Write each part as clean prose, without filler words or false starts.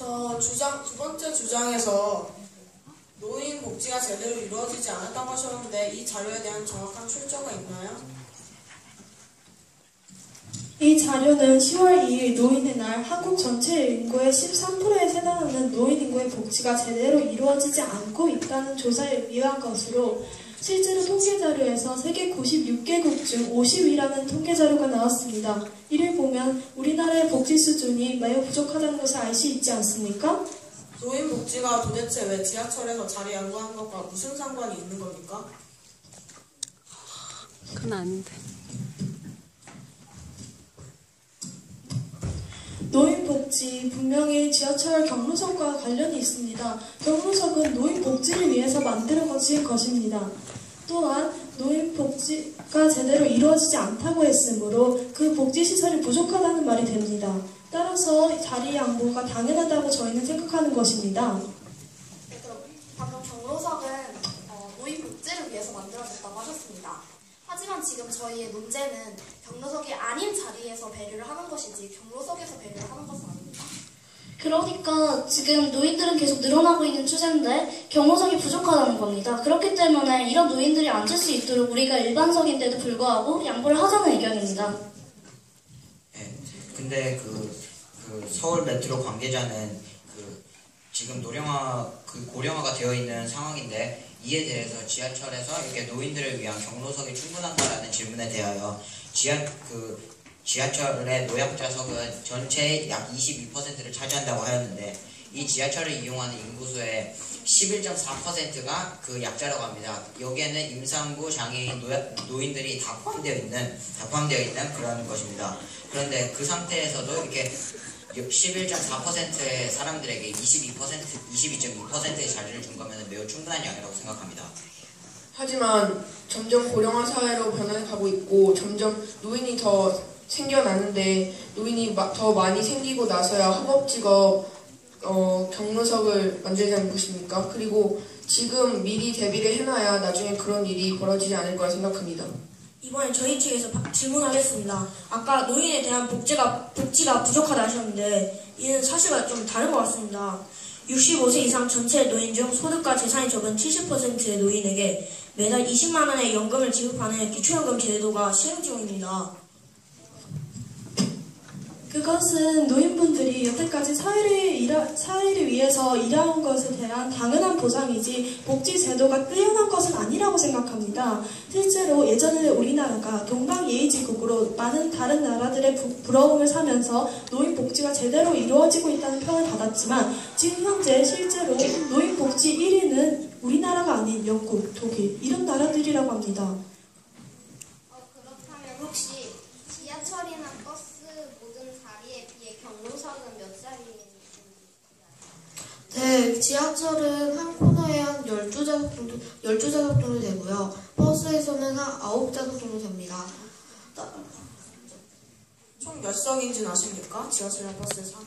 두 번째 주장에서 노인 복지가 제대로 이루어지지 않았다고 하셨는데 이 자료에 대한 정확한 출처가 있나요? 이 자료는 10월 2일 노인의 날 한국 전체 인구의 13%에 해당하는 노인 인구의 복지가 제대로 이루어지지 않고 있다는 조사에 의한 것으로 실제로 통계자료에서 세계 96개국 중 50위라는 통계자료가 나왔습니다. 이를 보면 우리나라의 복지 수준이 매우 부족하다는 것을 알 수 있지 않습니까? 노인 복지가 도대체 왜 지하철에서 자리 양보하는 것과 무슨 상관이 있는 겁니까? 그건 아닌데. 노인 복지, 분명히 지하철 경로석과 관련이 있습니다. 경로석은 노인 복지를 위해서 만들어진 것입니다. 또한 노인 복지가 제대로 이루어지지 않다고 했으므로 그 복지시설이 부족하다는 말이 됩니다. 따라서 자리 양보가 당연하다고 저희는 생각하는 것입니다. 방금 경로석은 노인 복지를 위해서 만들어졌다고 하셨습니다. 하지만 지금 저희의 문제는 경로석이 아닌 자리에서 배려를 하는 것이지 경로석에서 배려를 하는 것은 아닙니다. 그러니까 지금 노인들은 계속 늘어나고 있는 추세인데 경로석이 부족하다는 겁니다. 그렇기 때문에 이런 노인들이 앉을 수 있도록 우리가 일반석인데도 불구하고 양보를 하자는 의견입니다. 네, 근데 서울 메트로 관계자는 지금 고령화가 되어 있는 상황인데 이에 대해서 지하철에서 이렇게 노인들을 위한 경로석이 충분한가라는 질문에 대하여 지하철의 노약자석은 전체의 약 22%를 차지한다고 하였는데 이 지하철을 이용하는 인구수의 11.4%가 그 약자라고 합니다. 여기에는 임산부, 장애인, 노인들이 다 포함되어 있는 그런 것입니다. 그런데 그 상태에서도 이렇게 11.4%의 사람들에게 22.2%의 자리를 준 거면 매우 충분한 양이라고 생각합니다. 하지만 점점 고령화 사회로 변해가고 있고 점점 노인이 더 생겨나는데 노인이 더 많이 생기고 나서야 허겁지겁 경로석을 만들자는 것입니까? 그리고 지금 미리 대비를 해놔야 나중에 그런 일이 벌어지지 않을 거라 생각합니다. 이번에 저희 측에서 질문하겠습니다. 아까 노인에 대한 복지가 부족하다 하셨는데 이는 사실과 좀 다른 것 같습니다. 65세 이상 전체 노인 중 소득과 재산이 적은 70%의 노인에게 매달 20만 원의 연금을 지급하는 기초연금 제도가 시행 중입니다. 그것은 노인분들이 여태까지 사회를 위해서 일해온 것에 대한 당연한 보상이지 복지 제도가 뛰어난 것은 아니라고 생각합니다. 실제로 예전에 우리나라가 동방예의지국으로 많은 다른 나라들의 부러움을 사면서 노인 복지가 제대로 이루어지고 있다는 평을 받았지만 지금 현재 실제로 노인 복지 1위는 우리나라가 아닌 영국, 독일 이런 나라들이라고 합니다. 그렇다면 혹시 지하철이나 버스 모든 자리에 비해 경로석은 몇 자리인지? 네, 지하철은 한 코너에 한 12좌석 정도 되고요. 버스에서는 한 9좌석 정도 됩니다. 총 몇 석인지는 아십니까? 지하철이나 버스에서?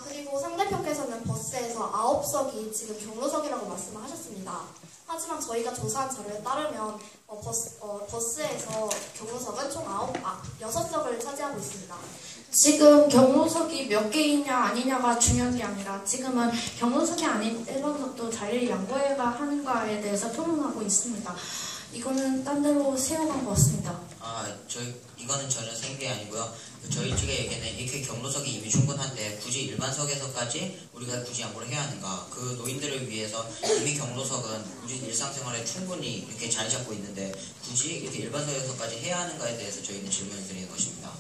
그리고 상대편께서는 버스에서 9석이 지금 경로석이라고 말씀하셨습니다. 하지만 저희가 조사한 자료에 따르면 버스에서 경로석은 총 6석을 차지하고 있습니다. 지금 경로석이 몇 개이냐 아니냐가 중요한 게 아니라 지금은 경로석이 아닌 일반석도 자리를 양보해가 하는가에 대해서 토론하고 있습니다. 이거는 딴 데로 세워간 것 같습니다. 이거는 전혀 생계 아니고요. 저희 측의 얘기는 이렇게 경로석이 이미 충분한데 굳이 일반석에서까지 우리가 굳이 양보를 해야 하는가? 그 노인들을 위해서 이미 경로석은 우리 일상생활에 충분히 이렇게 자리 잡고 있는데 굳이 이렇게 일반석에서까지 해야 하는가에 대해서 저희는 질문을 드리는 것입니다.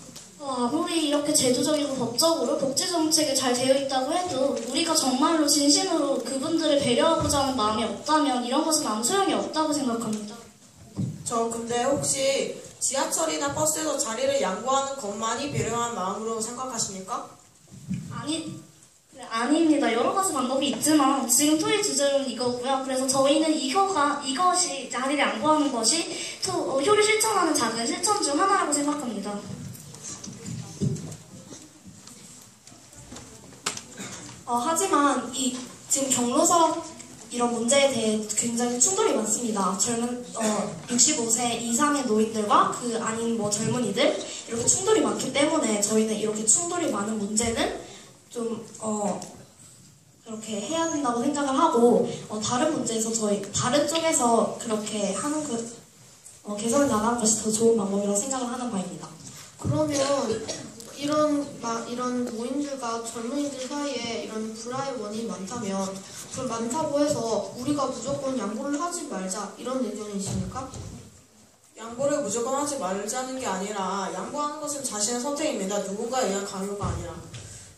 아무리 이렇게 제도적이고 법적으로 복지 정책이 잘 되어 있다고 해도 우리가 정말로 진심으로 그분들을 배려하고자 하는 마음이 없다면 이런 것은 아무 소용이 없다고 생각합니다. 근데 혹시 지하철이나 버스에서 자리를 양보하는 것만이 배려한 마음으로 생각하십니까? 아닙니다. 여러 가지 방법이 있지만 지금 토의 주제는 이거고요. 그래서 저희는 이것이 자리를 양보하는 것이 효를 실천하는 작은 실천 중 하나라고 생각합니다. 하지만 지금 경로석 이런 문제에 대해 굉장히 충돌이 많습니다. 65세 이상의 노인들과 그 아닌 뭐 젊은이들 이렇게 충돌이 많기 때문에 저희는 이렇게 충돌이 많은 문제는 좀 그렇게 해야 된다고 생각을 하고 다른 문제에서 다른 쪽에서 그렇게 하는 개선을 나가는 것이 더 좋은 방법이라고 생각을 하는 바입니다. 그러면 이런 노인들과 젊은이들 사이에 이런 불화의 원인이 많다면 그럼 많다고 해서 우리가 무조건 양보를 하지 말자 이런 의견이십니까? 양보를 무조건 하지 말자는 게 아니라 양보하는 것은 자신의 선택입니다. 누군가에 의한 강요가 아니라.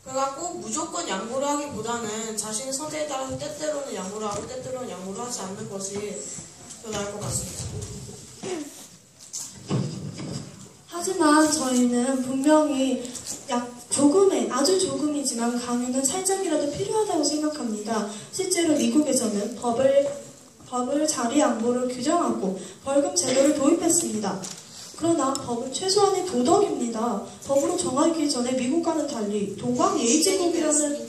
그러니까 꼭 무조건 양보를 하기보다는 자신의 선택에 따라서 때때로는 양보를 하고 때때로는 양보를 하지 않는 것이 더 나을 것 같습니다. 하지만 저희는 분명히 아주 조금이지만 강요는 살짝이라도 필요하다고 생각합니다. 실제로 미국에서는 법을 자리 양보를 규정하고 벌금 제도를 도입했습니다. 그러나 법은 최소한의 도덕입니다. 법으로 정하기 전에 미국과는 달리 동방 예의제국이라는